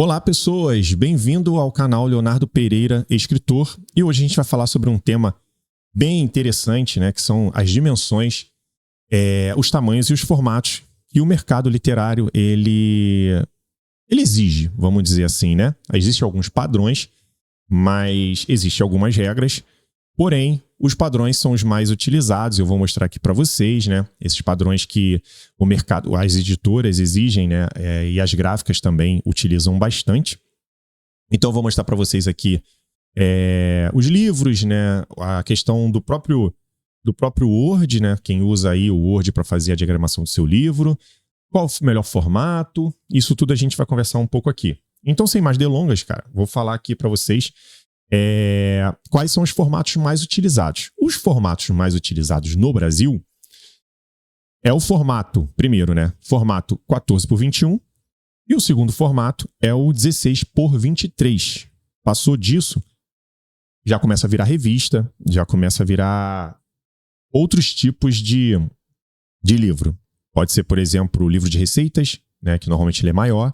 Olá pessoas, bem-vindo ao canal Leonardo Pereira, escritor, e hoje a gente vai falar sobre um tema bem interessante, né, que são as dimensões, os tamanhos e os formatos que o mercado literário ele exige, vamos dizer assim, né? Existem alguns padrões, mas existem algumas regras, porém os padrões são os mais utilizados. Eu vou mostrar aqui para vocês, né? Esses padrões que o mercado, as editoras exigem, né? E as gráficas também utilizam bastante. Então eu vou mostrar para vocês aqui os livros, né? A questão do próprio Word, né? Quem usa aí o Word para fazer a diagramação do seu livro, qual o melhor formato, isso tudo a gente vai conversar um pouco aqui. Então, sem mais delongas, cara, vou falar aqui para vocês quais são os formatos mais utilizados. Os formatos mais utilizados no Brasil é o formato, primeiro, né? Formato 14x21, e o segundo formato é o 16x23. Passou disso, já começa a virar revista, já começa a virar outros tipos de livro. Pode ser, por exemplo, o livro de receitas, né? Que normalmente ele é maior,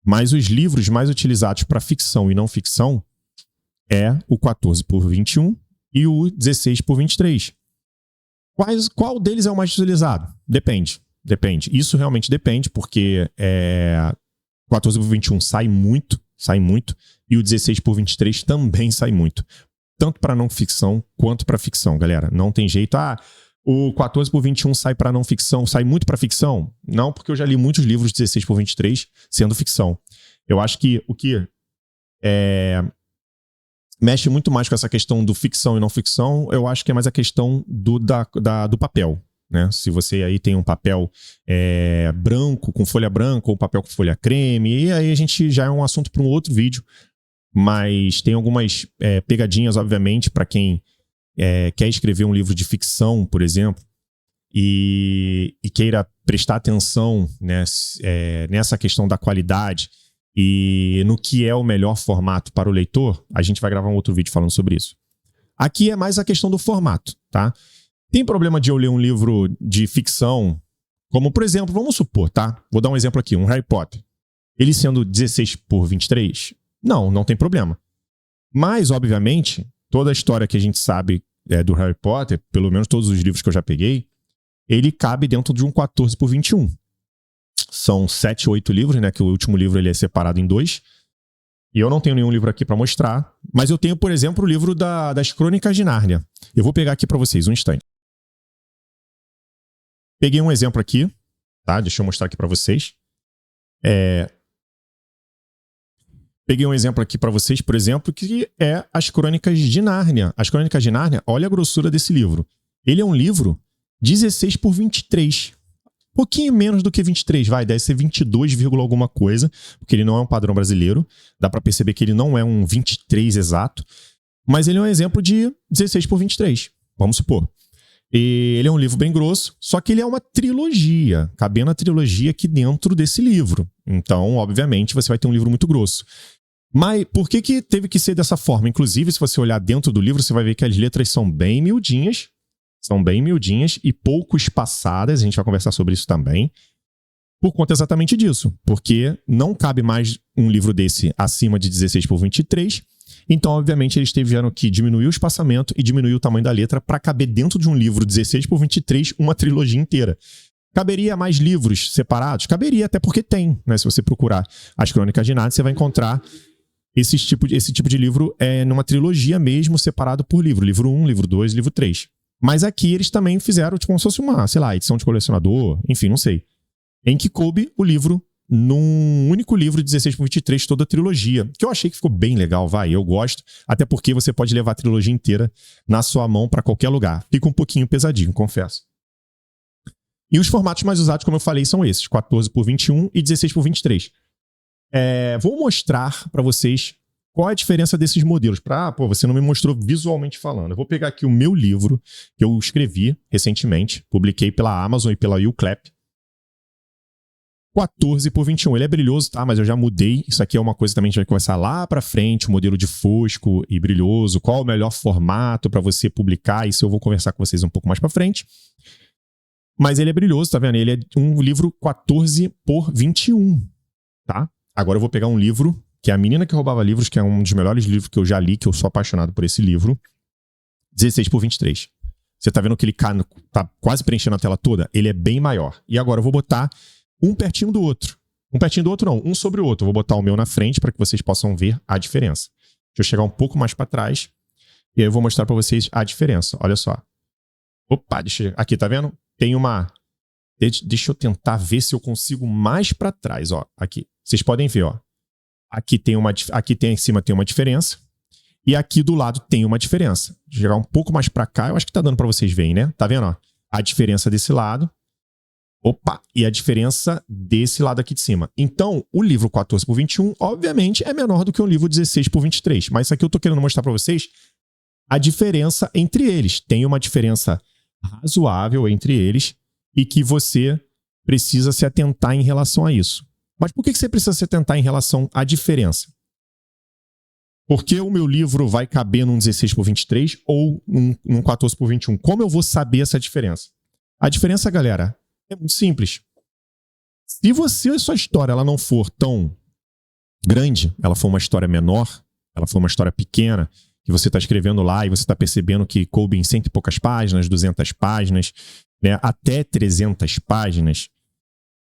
mas os livros mais utilizados para ficção e não ficção é o 14x21 e o 16x23. Qual deles é o mais utilizado? Depende. Isso realmente depende, porque 14x21 sai muito, e o 16x23 também sai muito. Tanto para não ficção quanto para ficção, galera. Não tem jeito. O 14x21 sai para não ficção, sai muito para ficção? Não, porque eu já li muitos livros de 16x23 sendo ficção. Eu acho que o que mexe muito mais com essa questão do ficção e não ficção, eu acho que é mais a questão do papel, né? Se você aí tem um papel branco, com folha branca, ou papel com folha creme, e aí a gente já é um assunto para um outro vídeo, mas tem algumas pegadinhas, obviamente, para quem quer escrever um livro de ficção, por exemplo, e queira prestar atenção, né, nessa questão da qualidade e no que é o melhor formato para o leitor. A gente vai gravar um outro vídeo falando sobre isso. Aqui é mais a questão do formato, tá? Tem problema de eu ler um livro de ficção, como, por exemplo, vamos supor, tá? Vou dar um exemplo aqui, um Harry Potter. Ele sendo 16x23? Não tem problema. Mas, obviamente, toda a história que a gente sabe do Harry Potter, pelo menos todos os livros que eu já peguei, ele cabe dentro de um 14x21. São 7, 8 livros, né? Que o último livro ele é separado em 2. E eu não tenho nenhum livro aqui para mostrar. Mas eu tenho, por exemplo, o livro das Crônicas de Nárnia. Eu vou pegar aqui para vocês, um instante. Peguei um exemplo aqui, tá? Deixa eu mostrar aqui para vocês. Peguei um exemplo aqui para vocês, por exemplo, que é As Crônicas de Nárnia. As Crônicas de Nárnia, olha a grossura desse livro. Ele é um livro 16x23. Pouquinho menos do que 23, deve ser 22, alguma coisa, porque ele não é um padrão brasileiro. Dá para perceber que ele não é um 23 exato, mas ele é um exemplo de 16x23, vamos supor. E ele é um livro bem grosso, só que ele é uma trilogia, cabendo a trilogia aqui dentro desse livro. Então, obviamente, você vai ter um livro muito grosso. Mas por que teve que ser dessa forma? Inclusive, se você olhar dentro do livro, você vai ver que as letras são bem miudinhas. E pouco espaçadas, a gente vai conversar sobre isso também, por conta exatamente disso, porque não cabe mais um livro desse acima de 16x23, então obviamente eles tiveram que diminuir o espaçamento e diminuir o tamanho da letra para caber dentro de um livro 16x23 uma trilogia inteira. Caberia mais livros separados? Caberia, até porque tem, né? Se você procurar As Crônicas de Nárnia, você vai encontrar esse tipo de livro numa trilogia mesmo, separado por livro. Livro 1, livro 2, livro 3. Mas aqui eles também fizeram como se fosse uma, edição de colecionador, enfim, não sei. Em que coube o livro num único livro 16x23, toda a trilogia. Que eu achei que ficou bem legal, eu gosto. Até porque você pode levar a trilogia inteira na sua mão para qualquer lugar. Fica um pouquinho pesadinho, confesso. E os formatos mais usados, como eu falei, são esses, 14x21 e 16x23. Vou mostrar para vocês qual é a diferença desses modelos. Você não me mostrou visualmente falando. Eu vou pegar aqui o meu livro, que eu escrevi recentemente. Publiquei pela Amazon e pela YouClap. 14x21. Ele é brilhoso, tá? Mas eu já mudei. Isso aqui é uma coisa também que a gente vai conversar lá pra frente. O modelo de fosco e brilhoso. Qual o melhor formato para você publicar. Isso eu vou conversar com vocês um pouco mais pra frente. Mas ele é brilhoso, tá vendo? Ele é um livro 14x21, tá? Agora eu vou pegar um livro, que é A Menina que Roubava Livros, que é um dos melhores livros que eu já li, que eu sou apaixonado por esse livro. 16 por 23. Você tá vendo que ele tá quase preenchendo a tela toda? Ele é bem maior. E agora eu vou botar um pertinho do outro. Um pertinho do outro não, um sobre o outro. Eu vou botar o meu na frente para que vocês possam ver a diferença. Deixa eu chegar um pouco mais para trás. E aí eu vou mostrar para vocês a diferença. Olha só. Opa, aqui, tá vendo? Tem uma... Deixa eu tentar ver se eu consigo mais para trás, ó. Aqui. Vocês podem ver, ó. Aqui em cima tem uma diferença. E aqui do lado tem uma diferença. Vou chegar um pouco mais para cá. Eu acho que tá dando para vocês verem, né? Tá vendo, ó? A diferença desse lado. Opa! E a diferença desse lado aqui de cima. Então, o livro 14 por 21, obviamente, é menor do que o livro 16 por 23. Mas isso aqui eu tô querendo mostrar para vocês a diferença entre eles. Tem uma diferença razoável entre eles e que você precisa se atentar em relação a isso. Mas por que você precisa se atentar em relação à diferença? Porque o meu livro vai caber num 16 por 23 ou num 14 por 21? Como eu vou saber essa diferença? A diferença, galera, é muito simples. Se a sua história ela não for tão grande, ela for uma história menor, ela for uma história pequena, que você está escrevendo lá e você está percebendo que coube em 100 e poucas páginas, 200 páginas, né, até 300 páginas,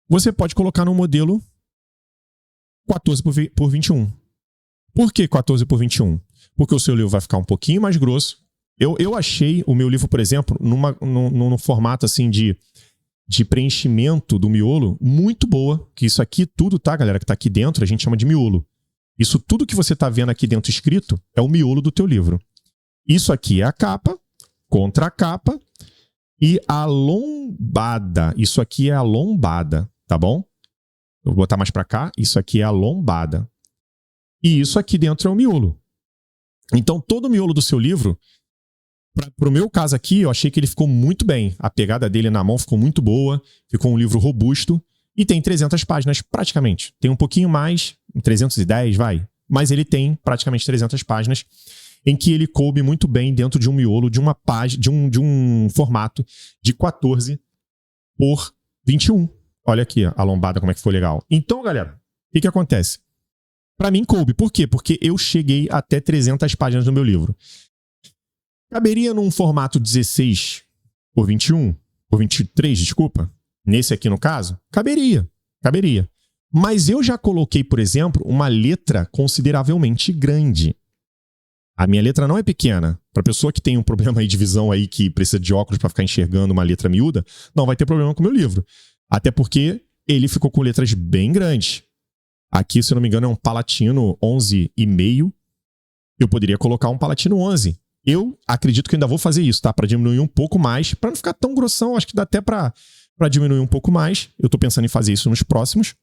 você pode colocar no modelo 14 por 21. Por que 14 por 21? Porque o seu livro vai ficar um pouquinho mais grosso. Eu achei o meu livro, por exemplo, num formato assim de preenchimento do miolo muito boa. Que isso aqui tudo, tá, galera, que tá aqui dentro, a gente chama de miolo. Isso tudo que você tá vendo aqui dentro escrito é o miolo do teu livro. Isso aqui é a capa, contra a capa e a lombada. Isso aqui é a lombada, tá bom? Eu vou botar mais pra cá. Isso aqui é a lombada. E isso aqui dentro é o miolo. Então, todo o miolo do seu livro, para o meu caso aqui, eu achei que ele ficou muito bem. A pegada dele na mão ficou muito boa. Ficou um livro robusto. E tem 300 páginas, praticamente. Tem um pouquinho mais, 310, vai. Mas ele tem praticamente 300 páginas, em que ele coube muito bem dentro de um miolo, de uma página, de um formato de 14 por 21. Olha aqui a lombada, como é que ficou legal. Então, galera, o que acontece? Para mim coube. Por quê? Porque eu cheguei até 300 páginas no meu livro. Caberia num formato 16 por 21, por 23, desculpa. Nesse aqui no caso, caberia. Mas eu já coloquei, por exemplo, uma letra consideravelmente grande. A minha letra não é pequena. Para pessoa que tem um problema aí de visão aí, que precisa de óculos para ficar enxergando uma letra miúda, não vai ter problema com o meu livro. Até porque ele ficou com letras bem grandes. Aqui, se eu não me engano, é um Palatino 11,5. Eu poderia colocar um Palatino 11. Eu acredito que ainda vou fazer isso, tá? Para diminuir um pouco mais, para não ficar tão grossão. Acho que dá até para diminuir um pouco mais. Eu tô pensando em fazer isso nos próximos.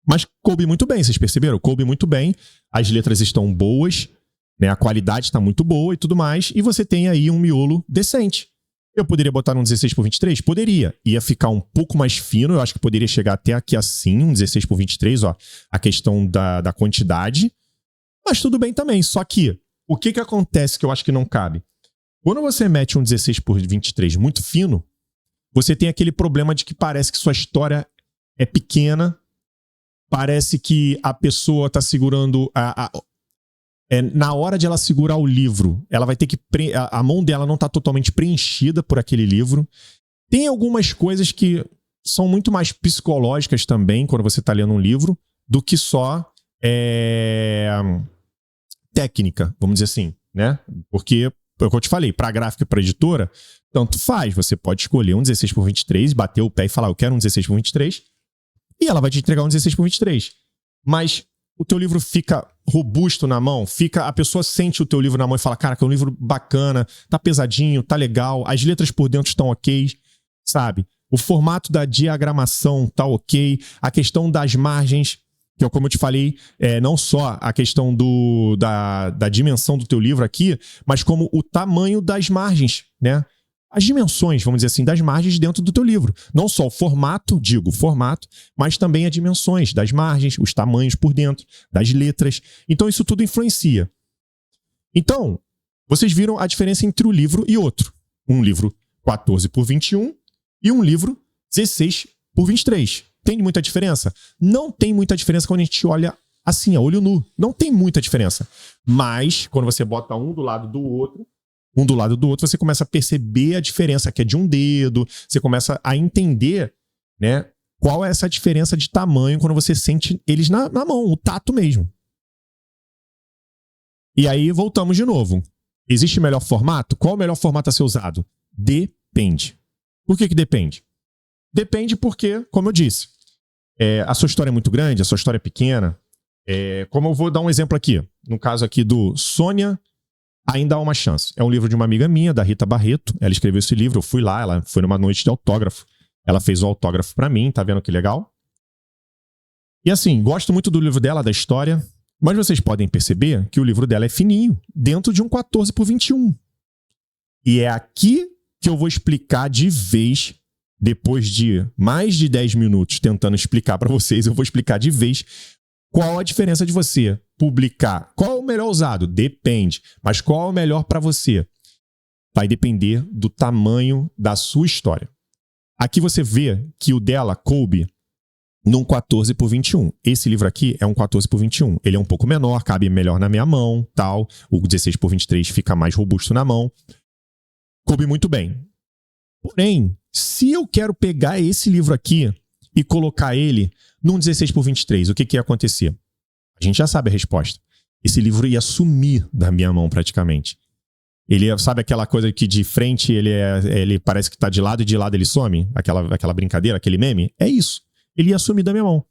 Mas coube muito bem, vocês perceberam? Coube muito bem. As letras estão boas, né? A qualidade está muito boa e tudo mais. E você tem aí um miolo decente. Eu poderia botar um 16 por 23? Poderia. Ia ficar um pouco mais fino. Eu acho que poderia chegar até aqui assim, um 16 por 23, ó. A questão da quantidade. Mas tudo bem também. Só que, o que acontece que eu acho que não cabe? Quando você mete um 16 por 23 muito fino, você tem aquele problema de que parece que sua história é pequena. Parece que a pessoa está segurando... na hora de ela segurar o livro, ela vai ter que... A mão dela não está totalmente preenchida por aquele livro. Tem algumas coisas que são muito mais psicológicas também, quando você está lendo um livro, do que só técnica, vamos dizer assim, né? Porque, é o que eu te falei, para gráfica e para editora, tanto faz. Você pode escolher um 16 por 23, bater o pé e falar, eu quero um 16 por 23, e ela vai te entregar um 16 por 23. Mas o teu livro fica robusto na mão, a pessoa sente o teu livro na mão e fala, cara, que é um livro bacana, tá pesadinho, tá legal, as letras por dentro estão ok, sabe? O formato da diagramação tá ok, a questão das margens, que é como eu te falei, não só a questão da dimensão do teu livro aqui, mas como o tamanho das margens, né? As dimensões, vamos dizer assim, das margens dentro do teu livro. Não só o formato, mas também as dimensões das margens, os tamanhos por dentro, das letras. Então, isso tudo influencia. Então, vocês viram a diferença entre um livro e outro. Um livro 14 por 21 e um livro 16 por 23. Tem muita diferença? Não tem muita diferença quando a gente olha assim, a olho nu. Não tem muita diferença. Mas, quando você bota um do lado do outro, você começa a perceber a diferença, que é de um dedo. Você começa a entender, né, qual é essa diferença de tamanho quando você sente eles na mão, o tato mesmo. E aí, voltamos de novo. Existe melhor formato? Qual o melhor formato a ser usado? Depende. Por que depende? Depende porque, como eu disse, a sua história é muito grande, a sua história é pequena. Como eu vou dar um exemplo aqui. No caso aqui do Sônia, Ainda Há Uma Chance. É um livro de uma amiga minha, da Rita Barreto. Ela escreveu esse livro, eu fui lá, ela foi numa noite de autógrafo. Ela fez o autógrafo pra mim, tá vendo que legal? E assim, gosto muito do livro dela, da história, mas vocês podem perceber que o livro dela é fininho, dentro de um 14x21. E é aqui que eu vou explicar de vez, depois de mais de 10 minutos tentando explicar pra vocês, eu vou explicar de vez qual a diferença de você publicar. Qual é o melhor usado? Depende. Mas qual é o melhor pra você? Vai depender do tamanho da sua história. Aqui você vê que o dela coube num 14x21. Esse livro aqui é um 14x21. Ele é um pouco menor, cabe melhor na minha mão, tal. O 16x23 fica mais robusto na mão. Coube muito bem. Porém, se eu quero pegar esse livro aqui e colocar ele num 16x23, o que ia acontecer? A gente já sabe a resposta. Esse livro ia sumir da minha mão praticamente. Ele, sabe aquela coisa que de frente ele parece que tá de lado e de lado ele some? Aquela brincadeira, aquele meme? É isso. Ele ia sumir da minha mão.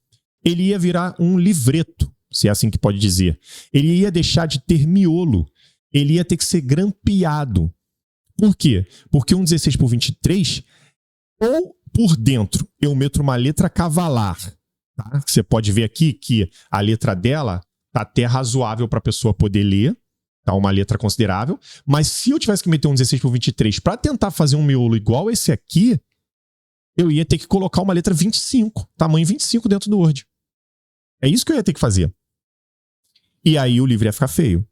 Ele ia virar um livreto, se é assim que pode dizer. Ele ia deixar de ter miolo. Ele ia ter que ser grampeado. Por quê? Porque um 16x23, ou por dentro eu meto uma letra cavalar. Tá? Você pode ver aqui que a letra dela tá até razoável para a pessoa poder ler. Tá uma letra considerável. Mas se eu tivesse que meter um 16x23 para tentar fazer um miolo igual esse aqui, eu ia ter que colocar uma letra 25, tamanho 25 dentro do Word. É isso que eu ia ter que fazer. E aí o livro ia ficar feio.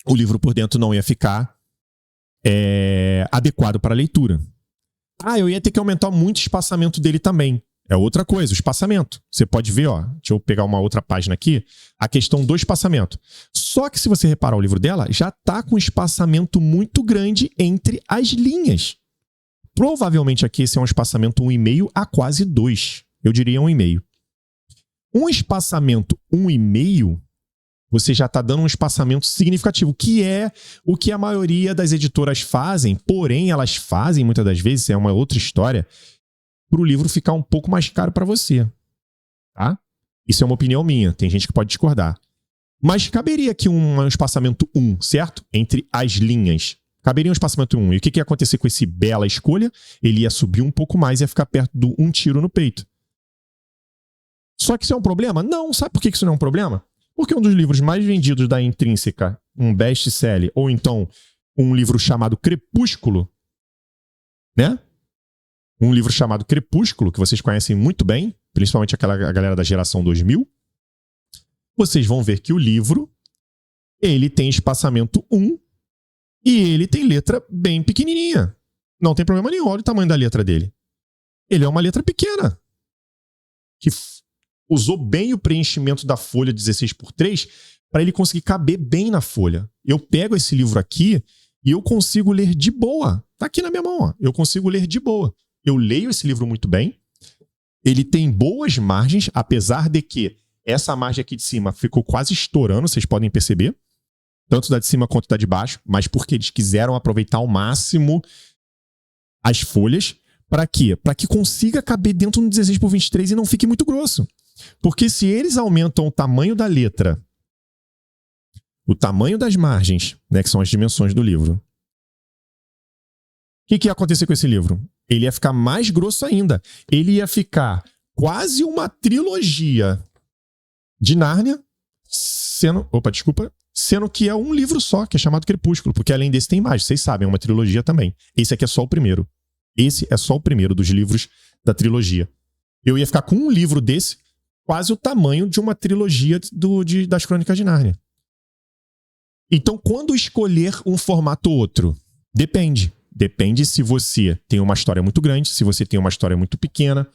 O livro por dentro não ia ficar adequado para a leitura. Eu ia ter que aumentar muito o espaçamento dele também. É outra coisa, o espaçamento. Você pode ver, ó, deixa eu pegar uma outra página aqui, a questão do espaçamento. Só que se você reparar o livro dela, já tá com um espaçamento muito grande entre as linhas. Provavelmente aqui esse é um espaçamento 1,5 a quase 2. Eu diria 1,5. Um espaçamento 1,5, você já está dando um espaçamento significativo, que é o que a maioria das editoras fazem, porém elas fazem muitas das vezes, é uma outra história, para o livro ficar um pouco mais caro para você. Tá? Isso é uma opinião minha, tem gente que pode discordar. Mas caberia aqui um espaçamento 1, certo? Entre as linhas. Caberia um espaçamento 1. E o que ia acontecer com esse bela escolha? Ele ia subir um pouco mais e ia ficar perto do um tiro no peito. Só que isso é um problema? Não. Sabe por que isso não é um problema? Porque um dos livros mais vendidos da Intrínseca, um best-seller, ou então um livro chamado Crepúsculo, né? Um livro chamado Crepúsculo, que vocês conhecem muito bem, principalmente a galera da geração 2000, vocês vão ver que o livro, ele tem espaçamento 1 e ele tem letra bem pequenininha. Não tem problema nenhum, olha o tamanho da letra dele. Ele é uma letra pequena, que usou bem o preenchimento da folha 16x3 para ele conseguir caber bem na folha. Eu pego esse livro aqui e eu consigo ler de boa. Tá aqui na minha mão, ó. Eu consigo ler de boa. Eu leio esse livro muito bem. Ele tem boas margens, apesar de que essa margem aqui de cima ficou quase estourando, vocês podem perceber. Tanto da de cima quanto da de baixo, mas porque eles quiseram aproveitar ao máximo as folhas. Para quê? Para que consiga caber dentro do 16x23 e não fique muito grosso. Porque se eles aumentam o tamanho da letra, o tamanho das margens, né, que são as dimensões do livro, o que ia acontecer com esse livro? Ele ia ficar mais grosso ainda. Ele ia ficar quase uma trilogia de Nárnia, sendo que é um livro só, que é chamado Crepúsculo, porque além desse tem mais, vocês sabem, é uma trilogia também. Esse aqui é só o primeiro. Esse é só o primeiro dos livros da trilogia. Eu ia ficar com um livro desse, quase o tamanho de uma trilogia das Crônicas de Nárnia. Então, quando escolher um formato ou outro? Depende. Depende se você tem uma história muito grande, se você tem uma história muito pequena.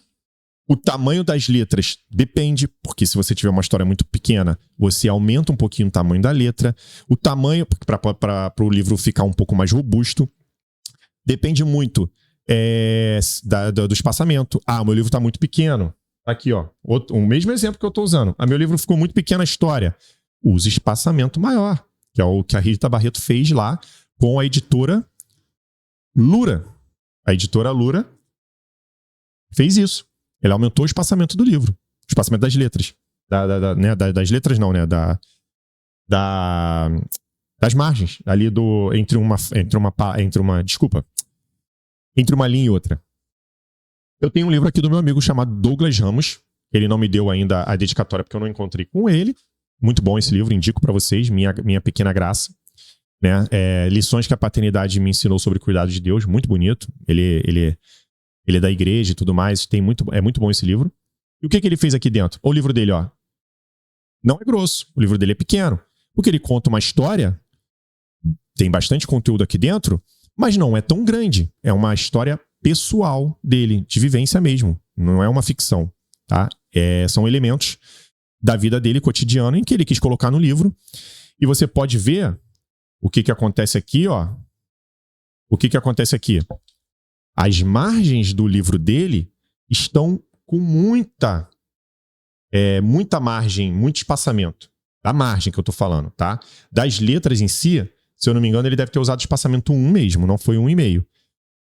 O tamanho das letras depende, porque se você tiver uma história muito pequena, você aumenta um pouquinho o tamanho da letra. O tamanho, para o livro ficar um pouco mais robusto, depende muito do espaçamento. Ah, o meu livro está muito pequeno. Aqui, ó, o mesmo exemplo que eu estou usando. Meu livro ficou muito pequena a história. Use espaçamento maior, que é o que a Rita Barreto fez lá com a editora Lura. A editora Lura fez isso. Ela aumentou o espaçamento do livro. O espaçamento das letras. Das letras não, né? Das margens. Ali entre uma linha e outra. Eu tenho um livro aqui do meu amigo chamado Douglas Ramos. Ele não me deu ainda a dedicatória porque eu não encontrei com ele. Muito bom esse livro, indico para vocês. Minha Pequena Graça. Né? Lições que a paternidade me ensinou sobre cuidado de Deus. Muito bonito. Ele é da igreja e tudo mais. É muito bom esse livro. E o que ele fez aqui dentro? O livro dele, ó. Não é grosso. O livro dele é pequeno. Porque ele conta uma história. Tem bastante conteúdo aqui dentro. Mas não é tão grande. É uma história pessoal dele. De vivência mesmo. Não é uma ficção. Tá? São elementos da vida dele, cotidiano, em que ele quis colocar no livro. E você pode ver o que acontece aqui, ó. O que acontece aqui? As margens do livro dele estão com muita margem, muito espaçamento. Da margem que eu tô falando, tá? Das letras em si, se eu não me engano, ele deve ter usado espaçamento 1 mesmo, não foi 1,5.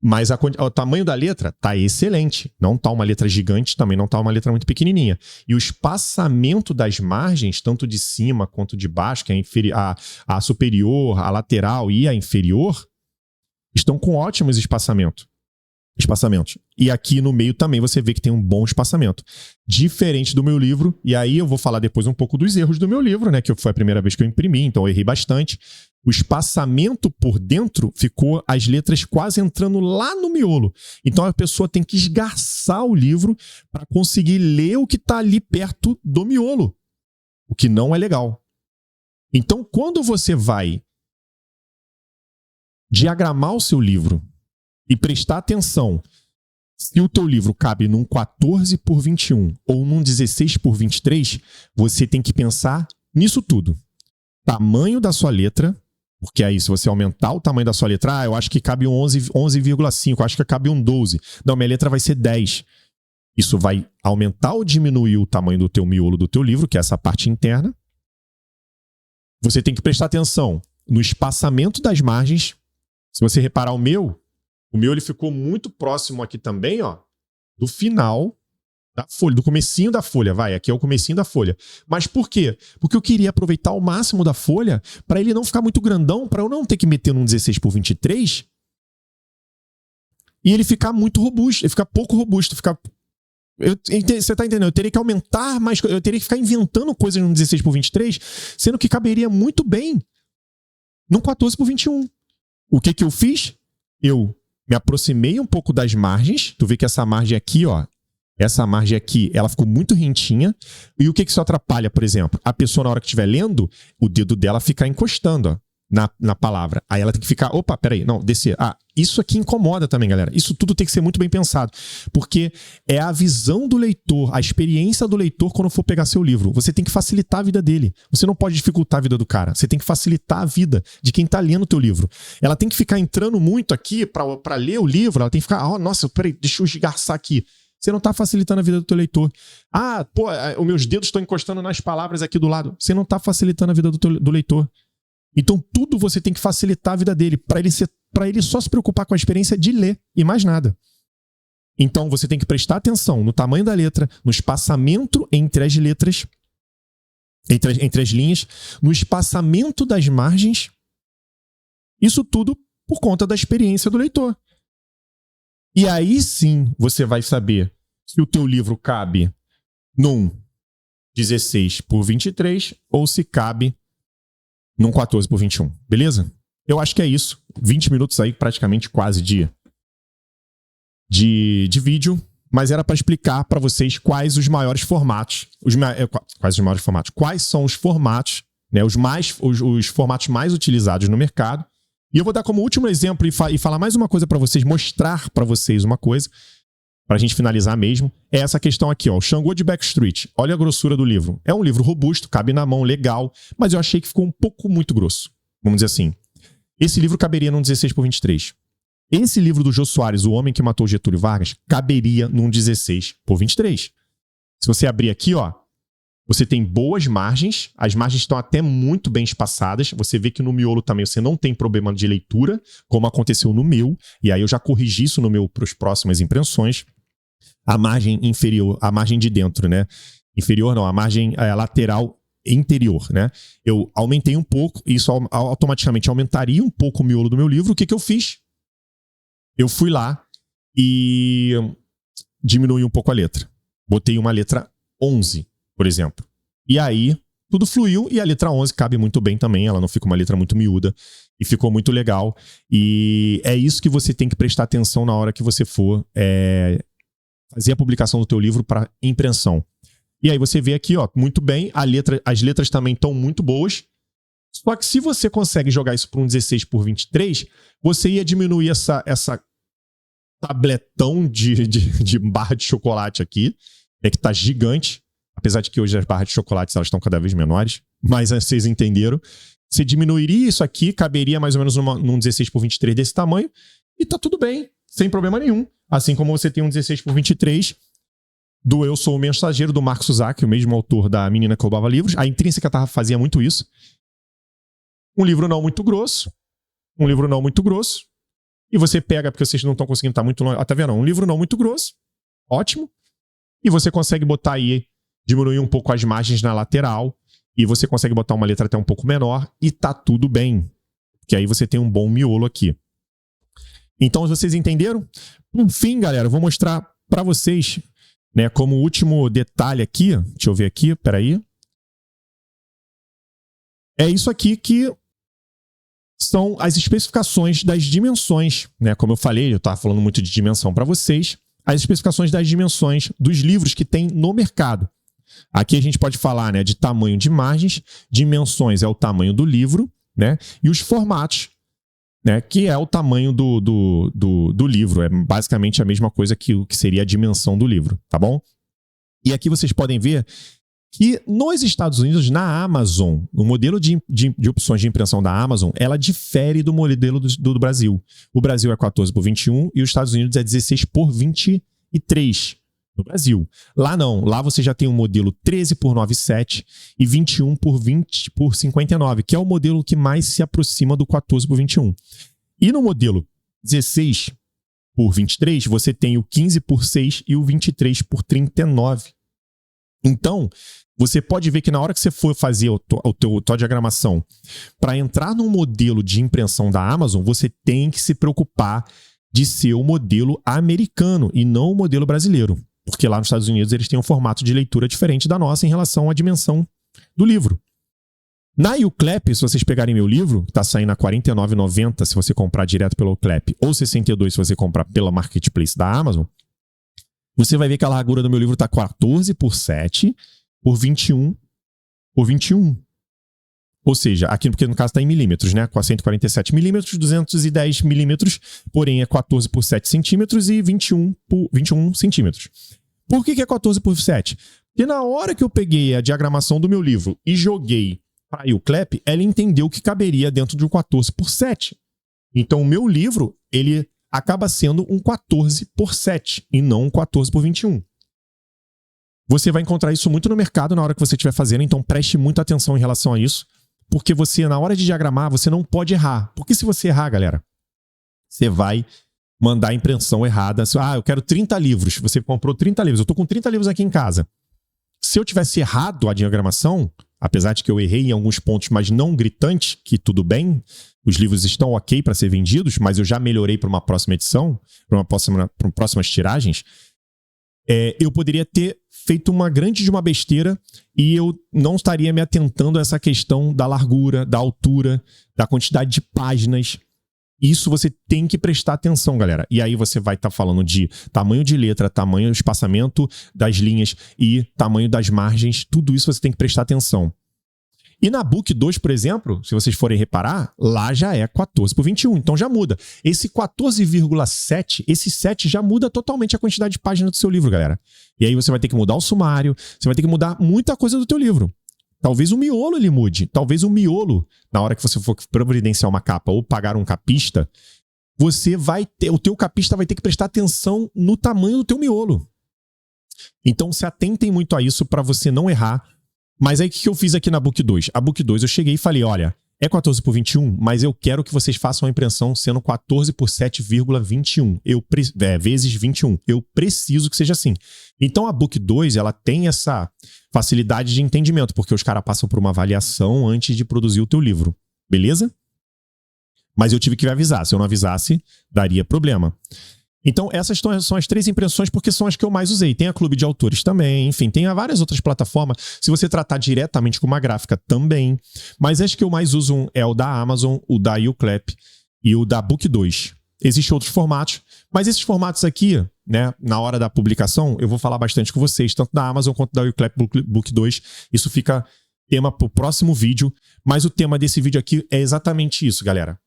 Mas o tamanho da letra tá excelente. Não tá uma letra gigante, também não tá uma letra muito pequenininha. E o espaçamento das margens, tanto de cima quanto de baixo, que é a superior, a lateral e a inferior, estão com ótimos espaçamentos. E aqui no meio também você vê que tem um bom espaçamento. Diferente do meu livro, e aí eu vou falar depois um pouco dos erros do meu livro, né? Que foi a primeira vez que eu imprimi, então eu errei bastante. O espaçamento por dentro ficou as letras quase entrando lá no miolo. Então a pessoa tem que esgarçar o livro para conseguir ler o que está ali perto do miolo. O que não é legal. Então quando você vai diagramar o seu livro e prestar atenção se o teu livro cabe num 14 por 21 ou num 16 por 23, você tem que pensar nisso tudo. Tamanho da sua letra, porque aí se você aumentar o tamanho da sua letra, eu acho que cabe um 11,5, eu acho que cabe um 12. Não, minha letra vai ser 10. Isso vai aumentar ou diminuir o tamanho do teu miolo do teu livro, que é essa parte interna. Você tem que prestar atenção no espaçamento das margens. Se você reparar o meu ele ficou muito próximo aqui também, ó, do final da folha, do comecinho da folha, aqui é o comecinho da folha. Mas por quê? Porque eu queria aproveitar o máximo da folha para ele não ficar muito grandão, para eu não ter que meter num 16 por 23 e ele ficar muito robusto, ele ficar pouco robusto, você tá entendendo? Eu teria que aumentar, mas eu teria que ficar inventando coisas no 16 por 23, sendo que caberia muito bem num 14 por 21. O que eu fiz? Eu me aproximei um pouco das margens. Tu vê que essa margem aqui, ó, ela ficou muito rentinha. E o que isso atrapalha, por exemplo? A pessoa, na hora que estiver lendo, o dedo dela ficar encostando, ó, na palavra. Aí ela tem que ficar, opa, peraí, não, descer. Isso aqui incomoda também, galera. Isso tudo tem que ser muito bem pensado. Porque é a visão do leitor, a experiência do leitor quando for pegar seu livro. Você tem que facilitar a vida dele. Você não pode dificultar a vida do cara. Você tem que facilitar a vida de quem tá lendo o teu livro. Ela tem que ficar entrando muito aqui pra ler o livro. Ela tem que ficar, nossa, peraí, deixa eu esgarçar aqui. Você não tá facilitando a vida do teu leitor. Os meus dedos estão encostando nas palavras aqui do lado. Você não tá facilitando a vida do leitor. Então tudo você tem que facilitar a vida dele para ele só se preocupar com a experiência de ler e mais nada. Então você tem que prestar atenção no tamanho da letra, no espaçamento entre as letras, entre as linhas, no espaçamento das margens. Isso tudo por conta da experiência do leitor. E aí sim você vai saber se o teu livro cabe num 16 por 23 ou se cabe num 14 por 21, beleza? Eu acho que é isso. 20 minutos aí, praticamente quase de vídeo, mas era para explicar para vocês quais os maiores formatos, quais são os formatos, né, os formatos mais utilizados no mercado. E eu vou dar como último exemplo e falar mais uma coisa para vocês, mostrar para vocês uma coisa, pra gente finalizar mesmo, é essa questão aqui, ó. O Xangô de Backstreet. Olha a grossura do livro. É um livro robusto, cabe na mão, legal, mas eu achei que ficou um pouco muito grosso. Vamos dizer assim. Esse livro caberia num 16x23. Esse livro do Jô Soares, O Homem que Matou Getúlio Vargas, caberia num 16x23. Se você abrir aqui, ó, você tem boas margens, as margens estão até muito bem espaçadas, você vê que no miolo também você não tem problema de leitura, como aconteceu no meu, e aí eu já corrigi isso no meu para as próximas impressões. A margem inferior, a margem de dentro, né? Inferior não, a margem lateral interior, né? Eu aumentei um pouco, isso automaticamente aumentaria um pouco o miolo do meu livro. O que eu fiz? Eu fui lá e diminui um pouco a letra. Botei uma letra 11, por exemplo. E aí, tudo fluiu e a letra 11 cabe muito bem também. Ela não fica uma letra muito miúda e ficou muito legal. E é isso que você tem que prestar atenção na hora que você for fazer a publicação do teu livro para impressão. E aí você vê aqui, ó, muito bem, as letras também estão muito boas. Só que se você consegue jogar isso para um 16x23, você ia diminuir essa tabletão de barra de chocolate aqui, que tá gigante, apesar de que hoje as barras de chocolate elas estão cada vez menores, mas vocês entenderam. Você diminuiria isso aqui, caberia mais ou menos num 16x23 desse tamanho, e tá tudo bem, sem problema nenhum. Assim como você tem um 16x23 do Eu Sou o Mensageiro, do Marco Suzaki, o mesmo autor da Menina que Roubava Livros. A Intrínseca fazia muito isso. Um livro não muito grosso, e você pega, porque vocês não estão conseguindo estar muito longe, tá vendo? Um livro não muito grosso, ótimo, e você consegue botar aí, diminuir um pouco as margens na lateral, e você consegue botar uma letra até um pouco menor, e tá tudo bem, porque aí você tem um bom miolo aqui. Então, vocês entenderam? Por fim, galera, eu vou mostrar para vocês, né, como último detalhe aqui, deixa eu ver aqui, peraí. É isso aqui que são as especificações das dimensões, né? Como eu falei, eu estava falando muito de dimensão para vocês, as especificações das dimensões dos livros que tem no mercado. Aqui a gente pode falar, né, de tamanho de margens, dimensões é o tamanho do livro, né? E os formatos, né, que é o tamanho do livro. É basicamente a mesma coisa que seria a dimensão do livro, tá bom? E aqui vocês podem ver que nos Estados Unidos, na Amazon, o modelo de opções de impressão da Amazon, ela difere do modelo do Brasil. O Brasil é 14x21 e os Estados Unidos é 16x23 no Brasil. Lá não, lá você já tem um modelo 13x97 e 21x20x59, que é o modelo que mais se aproxima do 14x21. E no modelo 16x23, você tem o 15x6 e o 23x39. Então, você pode ver que na hora que você for fazer a tua diagramação, para entrar no modelo de impressão da Amazon, você tem que se preocupar de ser o modelo americano e não o modelo brasileiro. Porque lá nos Estados Unidos eles têm um formato de leitura diferente da nossa em relação à dimensão do livro. Na Uclap, se vocês pegarem meu livro, que está saindo a R$ 49,90 se você comprar direto pelo Uclap, ou R$ 62 se você comprar pela Marketplace da Amazon, você vai ver que a largura do meu livro está 14x7 por 21x21. Ou seja, aqui porque no caso está em milímetros, né? 147 milímetros, 210 milímetros, porém é 14 por 7 centímetros e 21 centímetros. Por que é 14 por 7? Porque na hora que eu peguei a diagramação do meu livro e joguei para a Uclap, ela entendeu que caberia dentro de um 14 por 7. Então o meu livro, ele acaba sendo um 14 por 7 e não um 14 por 21. Você vai encontrar isso muito no mercado na hora que você estiver fazendo, então preste muita atenção em relação a isso, porque você, na hora de diagramar, você não pode errar. Porque se você errar, galera, você vai mandar a impressão errada. Ah, eu quero 30 livros. Você comprou 30 livros. Eu estou com 30 livros aqui em casa. Se eu tivesse errado a diagramação, apesar de que eu errei em alguns pontos, mas não gritante, que tudo bem, os livros estão ok para ser vendidos, mas eu já melhorei para uma próxima edição, para próximas tiragens, eu poderia ter feito uma grande de uma besteira e eu não estaria me atentando a essa questão da largura, da altura, da quantidade de páginas. Isso você tem que prestar atenção, galera. E aí você vai estar falando de tamanho de letra, tamanho do espaçamento das linhas e tamanho das margens. Tudo isso você tem que prestar atenção. E na Book 2, por exemplo, se vocês forem reparar, lá já é 14:21, então já muda. Esse 14,7, esse 7 já muda totalmente a quantidade de páginas do seu livro, galera. E aí você vai ter que mudar o sumário, você vai ter que mudar muita coisa do teu livro. Talvez o miolo ele mude. Talvez o miolo, na hora que você for providenciar uma capa ou pagar um capista, o teu capista vai ter que prestar atenção no tamanho do teu miolo. Então se atentem muito a isso para você não errar. Mas aí o que eu fiz aqui na Book 2? A Book 2 eu cheguei e falei, olha, é 14:21, mas eu quero que vocês façam a impressão sendo 14/7,21. Vezes 21. Eu preciso que seja assim. Então a Book 2, ela tem essa facilidade de entendimento, porque os caras passam por uma avaliação antes de produzir o teu livro. Beleza? Mas eu tive que avisar. Se eu não avisasse, daria problema. Então, essas são as 3 impressões, porque são as que eu mais usei. Tem a Clube de Autores também, enfim, tem várias outras plataformas. Se você tratar diretamente com uma gráfica, também. Mas as que eu mais uso é o da Amazon, o da YouClap e o da Book 2. Existem outros formatos, mas esses formatos aqui, né, na hora da publicação, eu vou falar bastante com vocês, tanto da Amazon quanto da YouClap Book 2. Isso fica tema para o próximo vídeo, mas o tema desse vídeo aqui é exatamente isso, galera.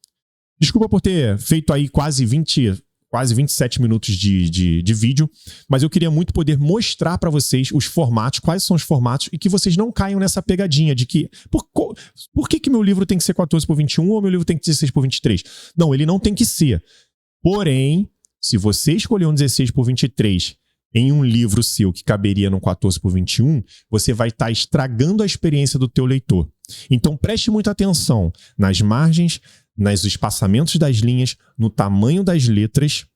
Desculpa por ter feito aí quase 27 minutos de vídeo, mas eu queria muito poder mostrar para vocês os formatos, quais são os formatos, e que vocês não caiam nessa pegadinha de que por que meu livro tem que ser 14:21 ou meu livro tem que ser 16:23? Não, ele não tem que ser. Porém, se você escolher um 16:23 em um livro seu que caberia no 14:21, você vai estar estragando a experiência do teu leitor. Então preste muita atenção nas margens, nos espaçamentos das linhas, no tamanho das letras.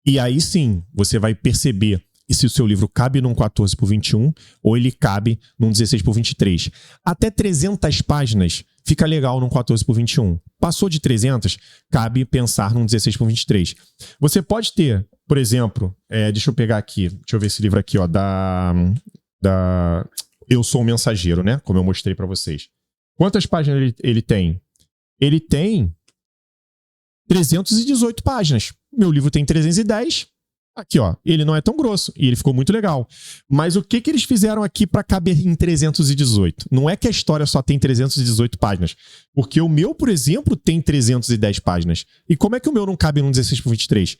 E aí sim, você vai perceber se o seu livro cabe num 14:21 ou ele cabe num 16:23. Até 300 páginas fica legal num 14:21. Passou de 300, cabe pensar num 16:23. Você pode ter, por exemplo, deixa eu pegar aqui, deixa eu ver esse livro aqui, ó, da Eu Sou o Mensageiro, né? Como eu mostrei para vocês. Quantas páginas ele tem? Ele tem 318 páginas. Meu livro tem 310. Aqui, ó. Ele não é tão grosso. E ele ficou muito legal. Mas o que eles fizeram aqui para caber em 318? Não é que a história só tem 318 páginas. Porque o meu, por exemplo, tem 310 páginas. E como é que o meu não cabe num 16:23?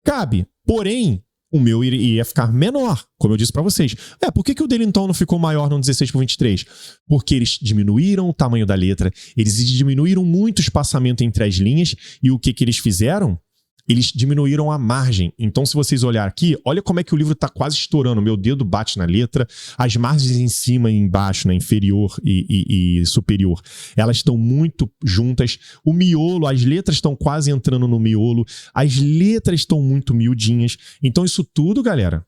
Cabe. Porém, o meu iria ficar menor, como eu disse para vocês. Por que o dele então não ficou maior no 16:23? Porque eles diminuíram o tamanho da letra, eles diminuíram muito o espaçamento entre as linhas, e o que eles fizeram? Eles diminuíram a margem. Então, se vocês olharem aqui, olha como é que o livro está quase estourando. Meu dedo bate na letra, as margens em cima e embaixo, né, inferior e superior, elas estão muito juntas. O miolo, as letras estão quase entrando no miolo, as letras estão muito miudinhas. Então, isso tudo, galera,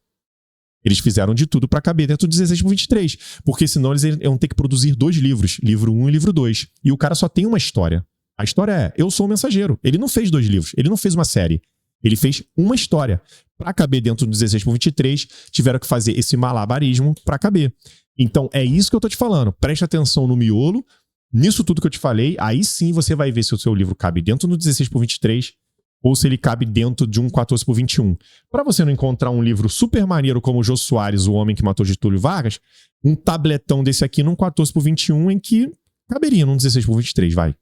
eles fizeram de tudo para caber dentro do 16:23. Porque senão eles iam ter que produzir 2 livros, livro 1 e livro 2. E o cara só tem uma história. A história é Eu Sou o Mensageiro. Ele não fez 2 livros, ele não fez uma série. Ele fez uma história. Para caber dentro do 16:23, tiveram que fazer esse malabarismo para caber. Então, é isso que eu tô te falando. Preste atenção no miolo, nisso tudo que eu te falei, aí sim você vai ver se o seu livro cabe dentro do 16:23 ou se ele cabe dentro de um 14:21. Para você não encontrar um livro super maneiro como o Jô Soares, O Homem que Matou Getúlio Vargas, um tabletão desse aqui num 14:21 em que caberia num 16:23, vai.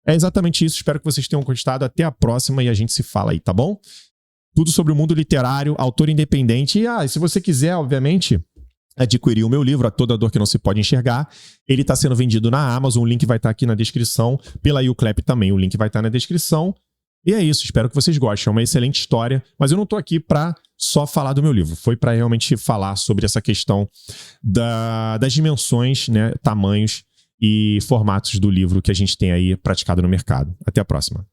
É exatamente isso, espero que vocês tenham gostado. Até a próxima e a gente se fala aí, tá bom? Tudo sobre o mundo literário, autor independente. E se você quiser, obviamente, adquirir o meu livro, A Toda Dor Que Não Se Pode Enxergar, ele está sendo vendido na Amazon, o link vai estar aqui na descrição, pela YouClap também, o link vai estar na descrição. E é isso, espero que vocês gostem, é uma excelente história, mas eu não estou aqui para só falar do meu livro, foi para realmente falar sobre essa questão das dimensões, né, tamanhos e formatos do livro que a gente tem aí praticado no mercado. Até a próxima.